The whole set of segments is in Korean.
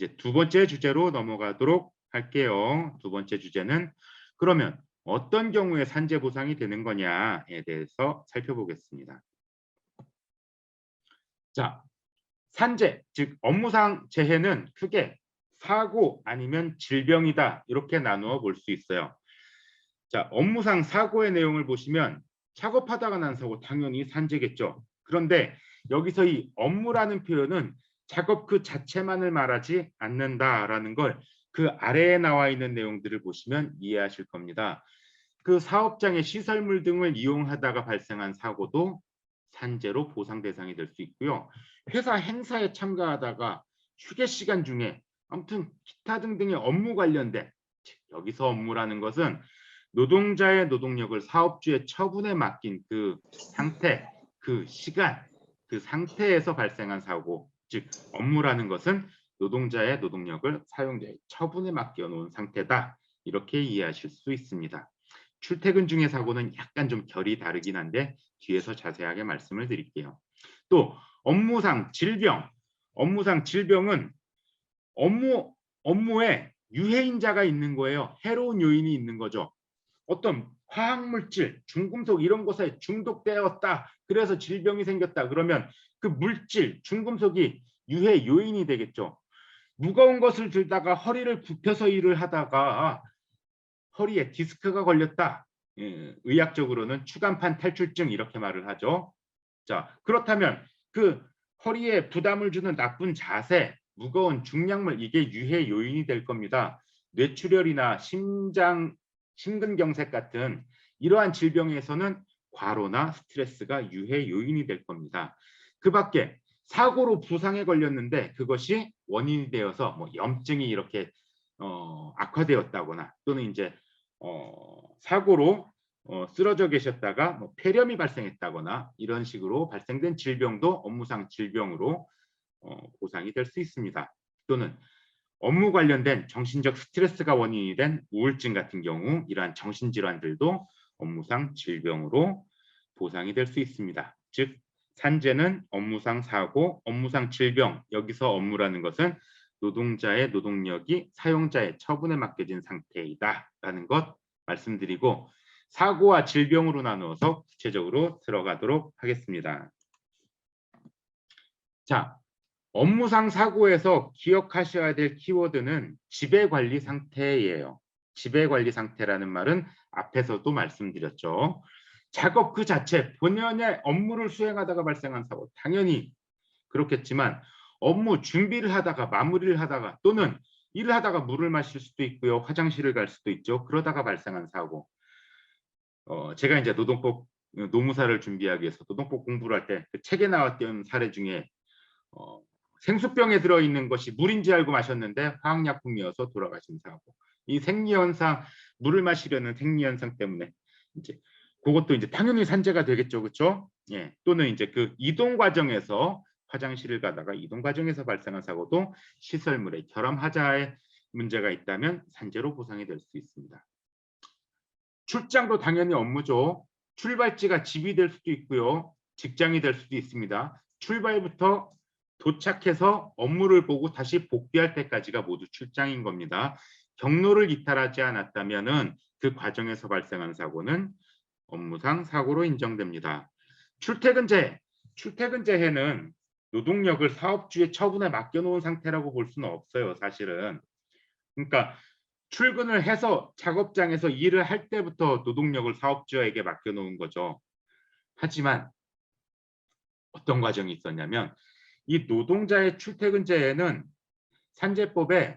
이제 두 번째 주제로 넘어가도록 할게요. 두 번째 주제는 그러면 어떤 경우에 산재 보상이 되는 거냐에 대해서 살펴보겠습니다. 자, 산재, 즉 업무상 재해는 크게 사고 아니면 질병이다 이렇게 나누어 볼 수 있어요. 자, 업무상 사고의 내용을 보시면 작업하다가 난 사고 당연히 산재겠죠. 그런데 여기서 이 업무라는 표현은 작업 그 자체만을 말하지 않는다라는 걸 그 아래에 나와 있는 내용들을 보시면 이해하실 겁니다. 그 사업장의 시설물 등을 이용하다가 발생한 사고도 산재로 보상 대상이 될 수 있고요. 회사 행사에 참가하다가 휴게 시간 중에 아무튼 기타 등등의 업무 관련된, 여기서 업무라는 것은 노동자의 노동력을 사업주의 처분에 맡긴 그 상태, 그 시간, 그 상태에서 발생한 사고, 즉 업무라는 것은 노동자의 노동력을 사용자의 처분에 맡겨 놓은 상태다. 이렇게 이해하실 수 있습니다. 출퇴근 중의 사고는 약간 좀 결이 다르긴 한데 뒤에서 자세하게 말씀을 드릴게요. 또 업무상 질병, 업무상 질병은 업무에 유해인자가 있는 거예요. 해로운 요인이 있는 거죠. 어떤 화학물질, 중금속 이런 것에 중독되었다. 그래서 질병이 생겼다. 그러면 그 물질, 중금속이 유해 요인이 되겠죠. 무거운 것을 들다가 허리를 굽혀서 일을 하다가 허리에 디스크가 걸렸다. 의학적으로는 추간판 탈출증 이렇게 말을 하죠. 자, 그렇다면 그 허리에 부담을 주는 나쁜 자세, 무거운 중량물 이게 유해 요인이 될 겁니다. 뇌출혈이나 심근경색 같은 이러한 질병에서는 과로나 스트레스가 유해 요인이 될 겁니다. 그 밖에 사고로 부상에 걸렸는데 그것이 원인이 되어서 뭐 염증이 이렇게 악화되었다거나 또는 이제 사고로 쓰러져 계셨다가 뭐 폐렴이 발생했다거나 이런 식으로 발생된 질병도 업무상 질병으로 보상이 될 수 있습니다. 또는 업무 관련된 정신적 스트레스가 원인이 된 우울증 같은 경우 이러한 정신질환들도 업무상 질병으로 보상이 될 수 있습니다. 즉 산재는 업무상 사고, 업무상 질병, 여기서 업무라는 것은 노동자의 노동력이 사용자의 처분에 맡겨진 상태이다라는 것 말씀드리고 사고와 질병으로 나누어서 구체적으로 들어가도록 하겠습니다. 자, 업무상 사고에서 기억하셔야 될 키워드는 지배관리 상태예요. 지배관리 상태라는 말은 앞에서도 말씀드렸죠. 작업 그 자체, 본연의 업무를 수행하다가 발생한 사고, 당연히 그렇겠지만 업무 준비를 하다가 마무리를 하다가 또는 일을 하다가 물을 마실 수도 있고요. 화장실을 갈 수도 있죠. 그러다가 발생한 사고. 제가 이제 노동법 노무사를 준비하기 위해서 노동법 공부를 할 때 그 책에 나왔던 사례 중에 생수병에 들어있는 것이 물인지 알고 마셨는데 화학약품이어서 돌아가신 사고. 이 생리현상, 물을 마시려는 생리현상 때문에 이제 그것도 이제 당연히 산재가 되겠죠, 그렇죠? 예. 또는 이제 그 이동 과정에서 화장실을 가다가 이동 과정에서 발생한 사고도 시설물의 결함 하자에 문제가 있다면 산재로 보상이 될 수 있습니다. 출장도 당연히 업무죠. 출발지가 집이 될 수도 있고요. 직장이 될 수도 있습니다. 출발부터 도착해서 업무를 보고 다시 복귀할 때까지가 모두 출장인 겁니다. 경로를 이탈하지 않았다면 그 과정에서 발생한 사고는 업무상 사고로 인정됩니다. 출퇴근재해는 노동력을 사업주의 처분에 맡겨놓은 상태라고 볼 수는 없어요, 사실은. 그러니까 출근을 해서 작업장에서 일을 할 때부터 노동력을 사업주에게 맡겨놓은 거죠. 하지만 어떤 과정이 있었냐면 이 노동자의 출퇴근재해는 산재법에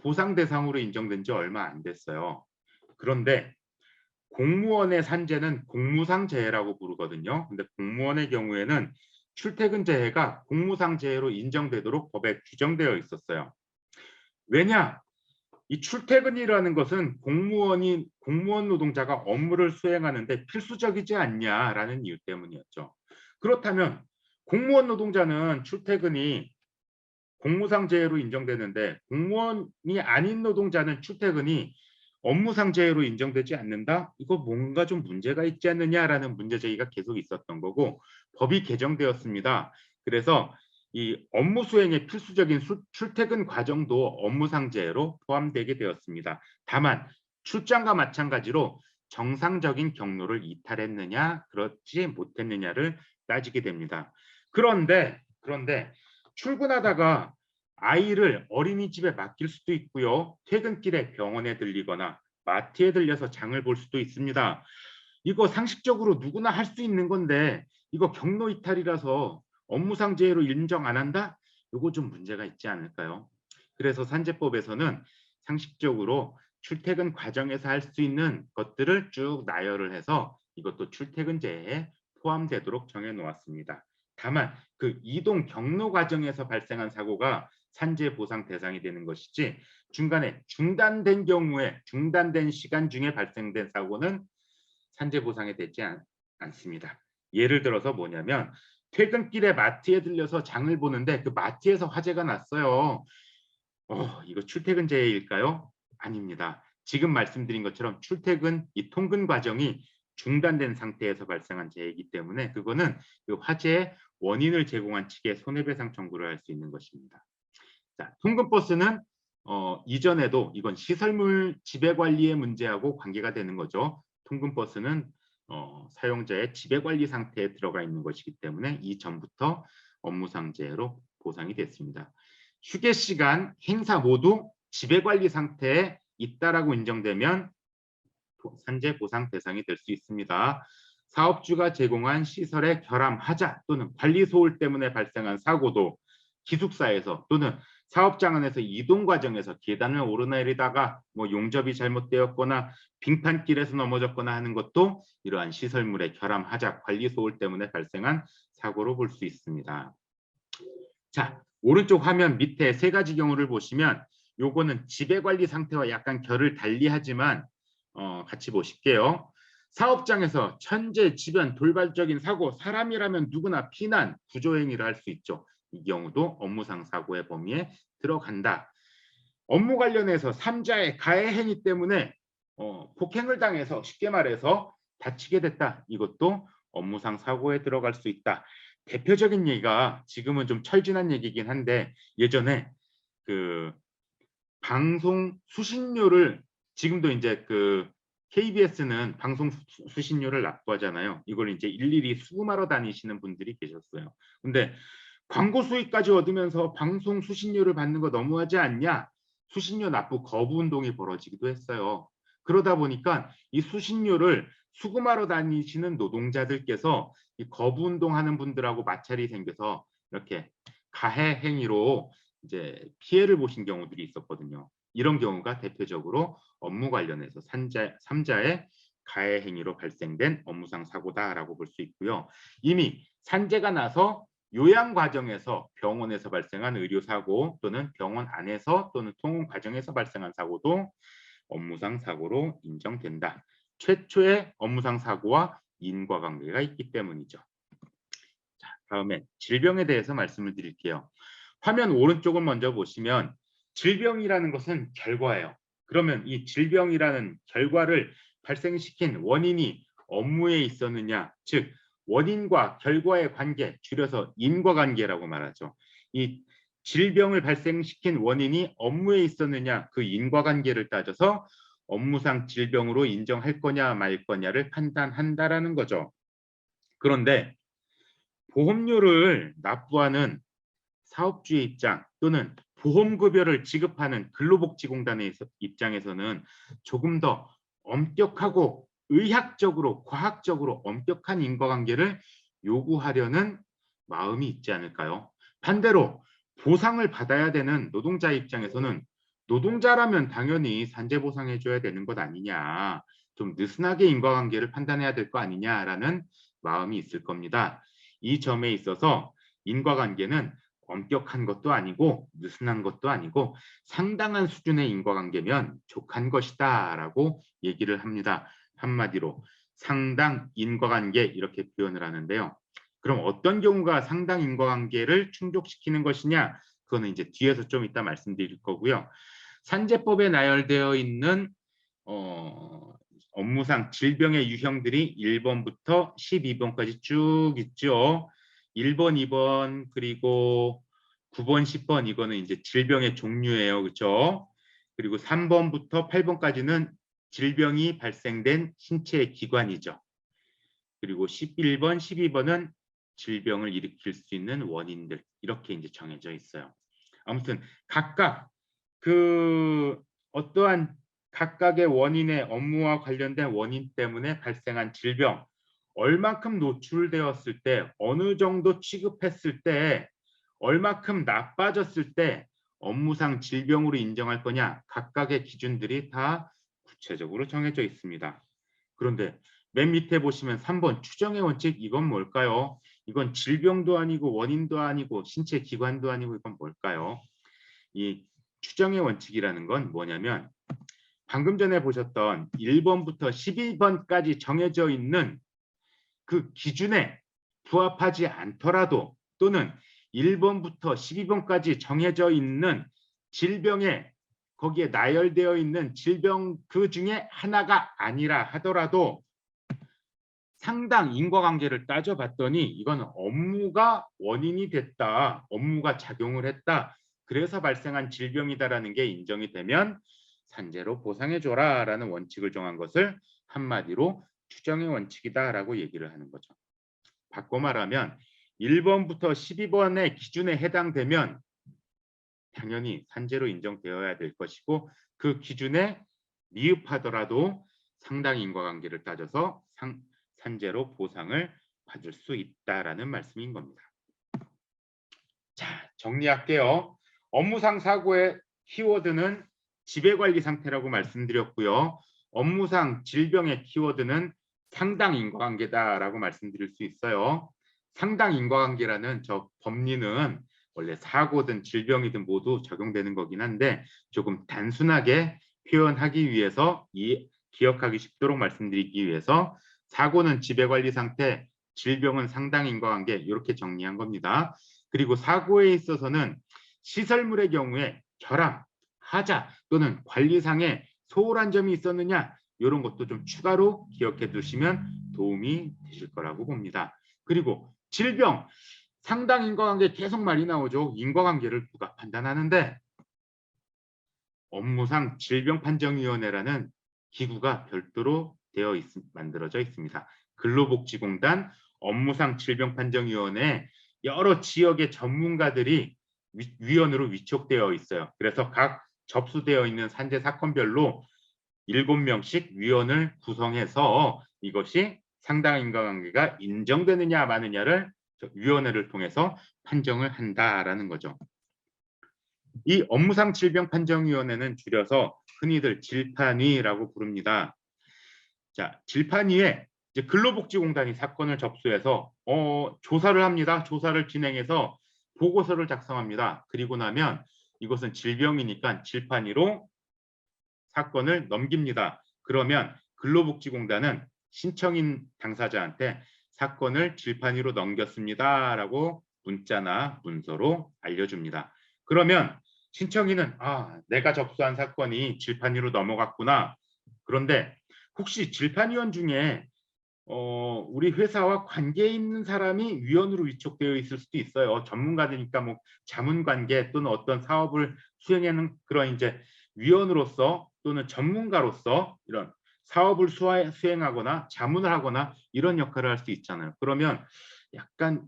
보상 대상으로 인정된 지 얼마 안 됐어요. 그런데 공무원의 산재는 공무상 재해라고 부르거든요. 근데 공무원의 경우에는 출퇴근 재해가 공무상 재해로 인정되도록 법에 규정되어 있었어요. 왜냐? 이 출퇴근이라는 것은 공무원 노동자가 업무를 수행하는데 필수적이지 않냐라는 이유 때문이었죠. 그렇다면 공무원 노동자는 출퇴근이 공무상 재해로 인정되는데 공무원이 아닌 노동자는 출퇴근이 업무상 재해로 인정되지 않는다? 이거 뭔가 좀 문제가 있지 않느냐라는 문제 제기가 계속 있었던 거고 법이 개정되었습니다. 그래서 이 업무 수행의 필수적인 출퇴근 과정도 업무상재해로 포함되게 되었습니다. 다만 출장과 마찬가지로 정상적인 경로를 이탈했느냐 그렇지 못했느냐를 따지게 됩니다. 그런데 출근하다가 아이를 어린이집에 맡길 수도 있고요. 퇴근길에 병원에 들리거나 마트에 들려서 장을 볼 수도 있습니다. 이거 상식적으로 누구나 할 수 있는 건데 이거 경로 이탈이라서 업무상 재해로 인정 안 한다? 이거 좀 문제가 있지 않을까요? 그래서 산재법에서는 상식적으로 출퇴근 과정에서 할 수 있는 것들을 쭉 나열을 해서 이것도 출퇴근 재해에 포함되도록 정해 놓았습니다. 다만 그 이동 경로 과정에서 발생한 사고가 산재 보상 대상이 되는 것이지 중간에 중단된 경우에 중단된 시간 중에 발생된 사고는 산재 보상이 되지 않습니다. 예를 들어서 뭐냐면 퇴근길에 마트에 들려서 장을 보는데 그 마트에서 화재가 났어요. 이거 출퇴근 재해일까요? 아닙니다. 지금 말씀드린 것처럼 출퇴근 이 통근 과정이 중단된 상태에서 발생한 재해이기 때문에 그거는 그 화재의 원인을 제공한 측에 손해배상 청구를 할 수 있는 것입니다. 자, 통근버스는 이전에도 이건 시설물 지배관리의 문제하고 관계가 되는 거죠. 통근버스는 사용자의 지배관리 상태에 들어가 있는 것이기 때문에 이전부터 업무상재해로 보상이 됐습니다. 휴게시간, 행사 모두 지배관리 상태에 있다라고 인정되면 산재 보상 대상이 될 수 있습니다. 사업주가 제공한 시설의 결함, 하자 또는 관리 소홀 때문에 발생한 사고도 기숙사에서 또는 사업장 안에서 이동 과정에서 계단을 오르내리다가 뭐 용접이 잘못되었거나 빙판길에서 넘어졌거나 하는 것도 이러한 시설물의 결함, 하자, 관리 소홀 때문에 발생한 사고로 볼 수 있습니다. 자, 오른쪽 화면 밑에 세 가지 경우를 보시면 요거는 지배관리 상태와 약간 결을 달리하지만 같이 보실게요. 사업장에서 천재지변 돌발적인 사고, 사람이라면 누구나 피난, 구조행위를 할 수 있죠. 이 경우도 업무상 사고의 범위에 들어간다. 업무 관련해서 삼자의 가해 행위 때문에 폭행을 당해서 쉽게 말해서 다치게 됐다. 이것도 업무상 사고에 들어갈 수 있다. 대표적인 예가 지금은 좀 철진한 얘기긴 한데 예전에 그 방송 수신료를 지금도 이제 그 KBS는 방송 수신료를 납부하잖아요. 이걸 이제 일일이 수금하러 다니시는 분들이 계셨어요. 근데 광고 수익까지 얻으면서 방송 수신료를 받는 거 너무하지 않냐? 수신료 납부 거부 운동이 벌어지기도 했어요. 그러다 보니까 이 수신료를 수금하러 다니시는 노동자들께서 이 거부 운동하는 분들하고 마찰이 생겨서 이렇게 가해 행위로 이제 피해를 보신 경우들이 있었거든요. 이런 경우가 대표적으로 업무 관련해서 삼자의 가해 행위로 발생된 업무상 사고다라고 볼 수 있고요. 이미 산재가 나서 요양 과정에서 병원에서 발생한 의료 사고 또는 병원 안에서 또는 통원 과정에서 발생한 사고도 업무상 사고로 인정된다. 최초의 업무상 사고와 인과관계가 있기 때문이죠. 자, 다음에 질병에 대해서 말씀을 드릴게요. 화면 오른쪽을 먼저 보시면 질병이라는 것은 결과예요. 그러면 이 질병이라는 결과를 발생시킨 원인이 업무에 있었느냐, 즉 원인과 결과의 관계, 줄여서 인과관계라고 말하죠. 이 질병을 발생시킨 원인이 업무에 있었느냐, 그 인과관계를 따져서 업무상 질병으로 인정할 거냐 말 거냐를 판단한다라는 거죠. 그런데 보험료를 납부하는 사업주의 입장 또는 보험급여를 지급하는 근로복지공단의 입장에서는 조금 더 엄격하고 의학적으로 과학적으로 엄격한 인과관계를 요구하려는 마음이 있지 않을까요? 반대로 보상을 받아야 되는 노동자 입장에서는 노동자라면 당연히 산재보상해 줘야 되는 것 아니냐, 좀 느슨하게 인과관계를 판단해야 될 거 아니냐라는 마음이 있을 겁니다. 이 점에 있어서 인과관계는 엄격한 것도 아니고 느슨한 것도 아니고 상당한 수준의 인과관계면 족한 것이다 라고 얘기를 합니다. 한마디로 상당 인과관계 이렇게 표현을 하는데요. 그럼 어떤 경우가 상당 인과관계를 충족시키는 것이냐, 그거는 이제 뒤에서 좀 이따 말씀드릴 거고요. 산재법에 나열되어 있는 업무상 질병의 유형들이 1번부터 12번까지 쭉 있죠. 1번, 2번 그리고 9번, 10번 이거는 이제 질병의 종류예요. 그렇죠? 그리고 3번부터 8번까지는 질병이 발생된 신체의 기관이죠. 그리고 11번, 12번은 질병을 일으킬 수 있는 원인들 이렇게 이제 정해져 있어요. 아무튼 각각 그 어떠한 각각의 원인의 업무와 관련된 원인 때문에 발생한 질병 얼만큼 노출되었을 때 어느 정도 취급했을 때 얼만큼 나빠졌을 때 업무상 질병으로 인정할 거냐 각각의 기준들이 다 구체적으로 정해져 있습니다. 그런데 맨 밑에 보시면 3번 추정의 원칙 이건 뭘까요? 이건 질병도 아니고 원인도 아니고 신체 기관도 아니고 이건 뭘까요? 이 추정의 원칙이라는 건 뭐냐면 방금 전에 보셨던 1번부터 12번까지 정해져 있는 그 기준에 부합하지 않더라도 또는 1번부터 12번까지 정해져 있는 질병에 거기에 나열되어 있는 질병 그 중에 하나가 아니라 하더라도 상당 인과관계를 따져봤더니 이건 업무가 원인이 됐다. 업무가 작용을 했다. 그래서 발생한 질병이다라는 게 인정이 되면 산재로 보상해줘라 라는 원칙을 정한 것을 한마디로 추정의 원칙이다라고 얘기를 하는 거죠. 바꿔 말하면 1번부터 12번의 기준에 해당되면 당연히 산재로 인정되어야 될 것이고 그 기준에 미흡하더라도 상당 인과관계를 따져서 산재로 보상을 받을 수 있다라는 말씀인 겁니다. 자, 정리할게요. 업무상 사고의 키워드는 지배관리 상태라고 말씀드렸고요. 업무상 질병의 키워드는 상당 인과관계다라고 말씀드릴 수 있어요. 상당 인과관계라는 저 법리는 원래 사고든 질병이든 모두 적용되는 거긴 한데 조금 단순하게 표현하기 위해서 기억하기 쉽도록 말씀드리기 위해서 사고는 지배관리 상태, 질병은 상당 인과관계 이렇게 정리한 겁니다. 그리고 사고에 있어서는 시설물의 경우에 결함, 하자 또는 관리상의 소홀한 점이 있었느냐 이런 것도 좀 추가로 기억해 두시면 도움이 되실 거라고 봅니다. 그리고 질병, 상당 인과관계 계속 말이 나오죠. 인과관계를 누가 판단하는데 업무상 질병판정위원회라는 기구가 별도로 만들어져 있습니다. 근로복지공단 업무상 질병판정위원회 여러 지역의 전문가들이 위원으로 위촉되어 있어요. 그래서 각 접수되어 있는 산재 사건별로 7명씩 위원을 구성해서 이것이 상당 인과관계가 인정되느냐 마느냐를 위원회를 통해서 판정을 한다라는 거죠. 이 업무상 질병판정위원회는 줄여서 흔히들 질판위라고 부릅니다. 자, 질판위에 이제 근로복지공단이 사건을 접수해서 조사를 합니다. 조사를 진행해서 보고서를 작성합니다. 그리고 나면 이것은 질병이니까 질판위로 사건을 넘깁니다. 그러면 근로복지공단은 신청인 당사자한테 사건을 질판위로 넘겼습니다라고 문자나 문서로 알려줍니다. 그러면 신청인은 내가 접수한 사건이 질판위로 넘어갔구나. 그런데 혹시 질판위원 중에 우리 회사와 관계 있는 사람이 위원으로 위촉되어 있을 수도 있어요. 전문가들이니까 뭐 자문관계 또는 어떤 사업을 수행하는 그런 이제 위원으로서 또는 전문가로서 이런 사업을 수행하거나 자문을 하거나 이런 역할을 할 수 있잖아요. 그러면 약간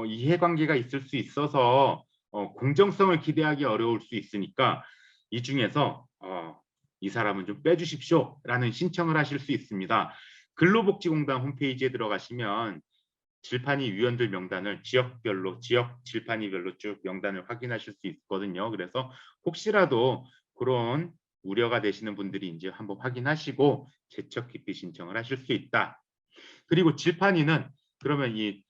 이해관계가 있을 수 있어서 공정성을 기대하기 어려울 수 있으니까 이 중에서 이 사람은 좀 빼주십시오라는 신청을 하실 수 있습니다. 근로복지공단 홈페이지에 들어가시면 질판위 위원들 명단을 지역별로 지역 질판위별로 쭉 명단을 확인하실 수 있거든요. 그래서 혹시라도 그런 우려가 되시는 분들이 이제 한번 확인하시고 재척 기피 신청을 하실 수 있다. 그리고 질판위는 그러면 이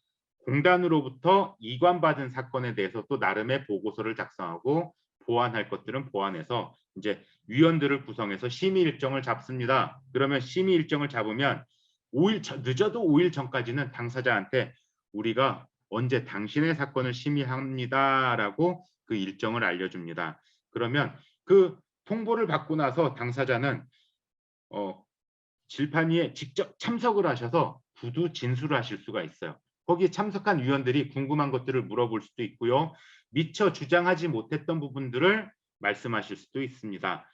공단으로부터 이관받은 사건에 대해서 또 나름의 보고서를 작성하고 보완할 것들은 보완해서 이제 위원들을 구성해서 심의 일정을 잡습니다. 그러면 심의 일정을 잡으면 5일 늦어도 5일 전까지는 당사자한테 우리가 언제 당신의 사건을 심의합니다라고 그 일정을 알려줍니다. 그러면 그 통보를 받고 나서 당사자는 질판위에 직접 참석을 하셔서 구두 진술을 하실 수가 있어요. 거기에 참석한 위원들이 궁금한 것들을 물어볼 수도 있고요. 미처 주장하지 못했던 부분들을 말씀하실 수도 있습니다.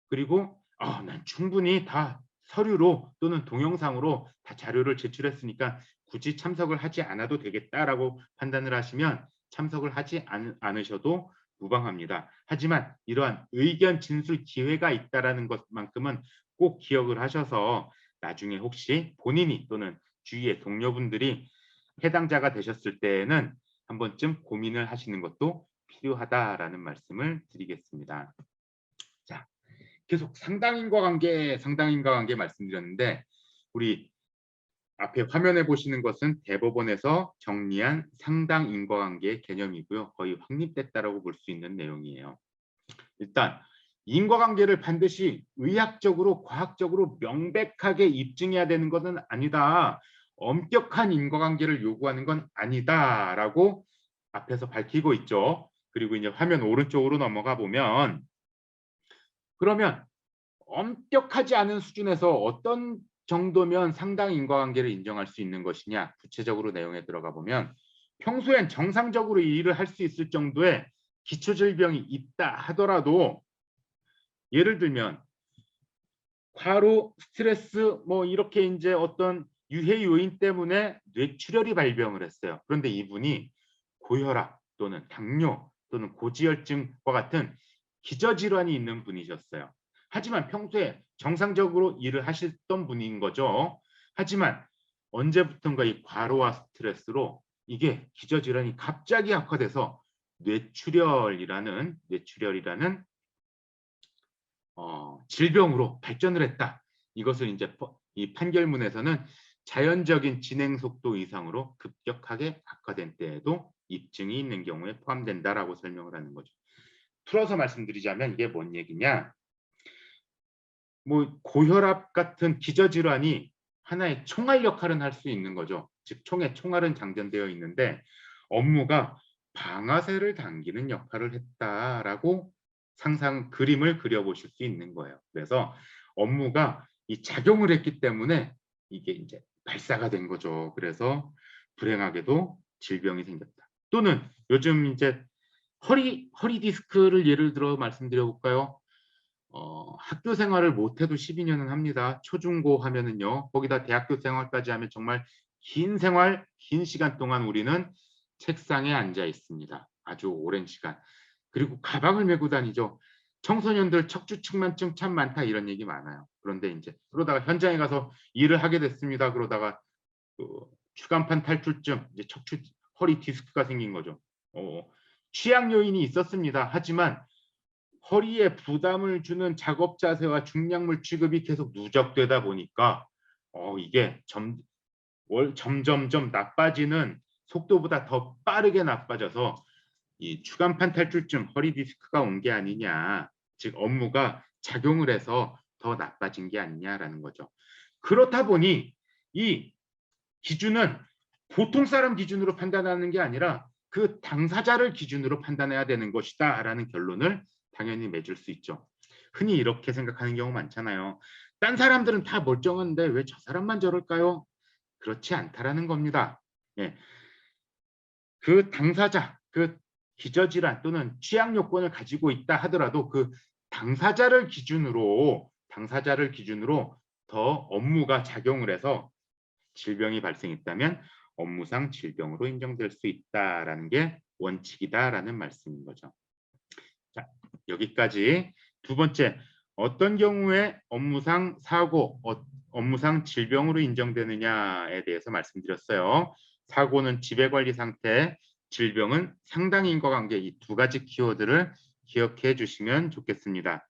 그리고 난 충분히 다 서류로 또는 동영상으로 다 자료를 제출했으니까 굳이 참석을 하지 않아도 되겠다라고 판단을 하시면 참석을 하지 않으셔도 무방합니다. 하지만 이러한 의견 진술 기회가 있다라는 것만큼은 꼭 기억을 하셔서 나중에 혹시 본인이 또는 주위의 동료분들이 해당자가 되셨을 때에는 한 번쯤 고민을 하시는 것도 필요하다라는 말씀을 드리겠습니다. 자, 계속 상당인과관계 말씀드렸는데 우리 앞에 화면에 보시는 것은 대법원에서 정리한 상당인과관계 개념이고요. 거의 확립됐다라고 볼 수 있는 내용이에요. 일단 인과관계를 반드시 의학적으로 과학적으로 명백하게 입증해야 되는 것은 아니다. 엄격한 인과관계를 요구하는 건 아니다라고 앞에서 밝히고 있죠. 그리고 이제 화면 오른쪽으로 넘어가 보면 그러면 엄격하지 않은 수준에서 어떤 정도면 상당 인과관계를 인정할 수 있는 것이냐 구체적으로 내용에 들어가 보면 평소엔 정상적으로 일을 할 수 있을 정도의 기초질병이 있다 하더라도 예를 들면 과로, 스트레스 뭐 이렇게 이제 어떤 유해 요인 때문에 뇌출혈이 발병을 했어요. 그런데 이분이 고혈압 또는 당뇨 또는 고지혈증과 같은 기저질환이 있는 분이셨어요. 하지만 평소에 정상적으로 일을 하셨던 분인 거죠. 하지만 언제부턴가 이 과로와 스트레스로 이게 기저질환이 갑자기 악화돼서 뇌출혈이라는 질병으로 발전을 했다. 이것을 이제 이 판결문에서는 자연적인 진행 속도 이상으로 급격하게 악화된 때에도 입증이 있는 경우에 포함된다라고 설명을 하는 거죠. 풀어서 말씀드리자면 이게 뭔 얘기냐? 뭐 고혈압 같은 기저질환이 하나의 총알 역할은 할 수 있는 거죠. 즉 총에 총알은 장전되어 있는데 업무가 방아쇠를 당기는 역할을 했다라고 그림을 그려보실 수 있는 거예요. 그래서 업무가 이 작용을 했기 때문에 이게 이제 발사가 된 거죠. 그래서 불행하게도 질병이 생겼다. 또는 요즘 이제 허리 디스크를 예를 들어 말씀드려 볼까요? 학교 생활을 못해도 12년은 합니다. 초중고 하면은요. 거기다 대학교 생활까지 하면 정말 긴 시간 동안 우리는 책상에 앉아 있습니다. 아주 오랜 시간. 그리고 가방을 메고 다니죠. 청소년들 척추측만증 참 많다 이런 얘기 많아요. 그런데 이제 그러다가 현장에 가서 일을 하게 됐습니다. 그러다가 그 추간판 탈출증, 이제 허리 디스크가 생긴 거죠. 취약 요인이 있었습니다. 하지만 허리에 부담을 주는 작업 자세와 중량물 취급이 계속 누적되다 보니까 이게 점점점 나빠지는 속도보다 더 빠르게 나빠져서 이 추간판 탈출증, 허리 디스크가 온 게 아니냐, 즉 업무가 작용을 해서 더 나빠진 게 아니냐라는 거죠. 그렇다 보니 이 기준은 보통 사람 기준으로 판단하는 게 아니라 그 당사자를 기준으로 판단해야 되는 것이다라는 결론을 당연히 맺을 수 있죠. 흔히 이렇게 생각하는 경우 많잖아요. 딴 사람들은 다 멀쩡한데 왜 저 사람만 저럴까요? 그렇지 않다라는 겁니다. 예. 그 당사자, 그 기저질환 또는 취약 요건을 가지고 있다 하더라도 그 당사자를 기준으로 더 업무가 작용을 해서 질병이 발생했다면 업무상 질병으로 인정될 수 있다라는 게 원칙이다라는 말씀인 거죠. 자, 여기까지 두 번째, 어떤 경우에 업무상 사고, 업무상 질병으로 인정되느냐에 대해서 말씀드렸어요. 사고는 지배관리 상태, 질병은 상당 인과관계, 이 두 가지 키워드를 기억해 주시면 좋겠습니다.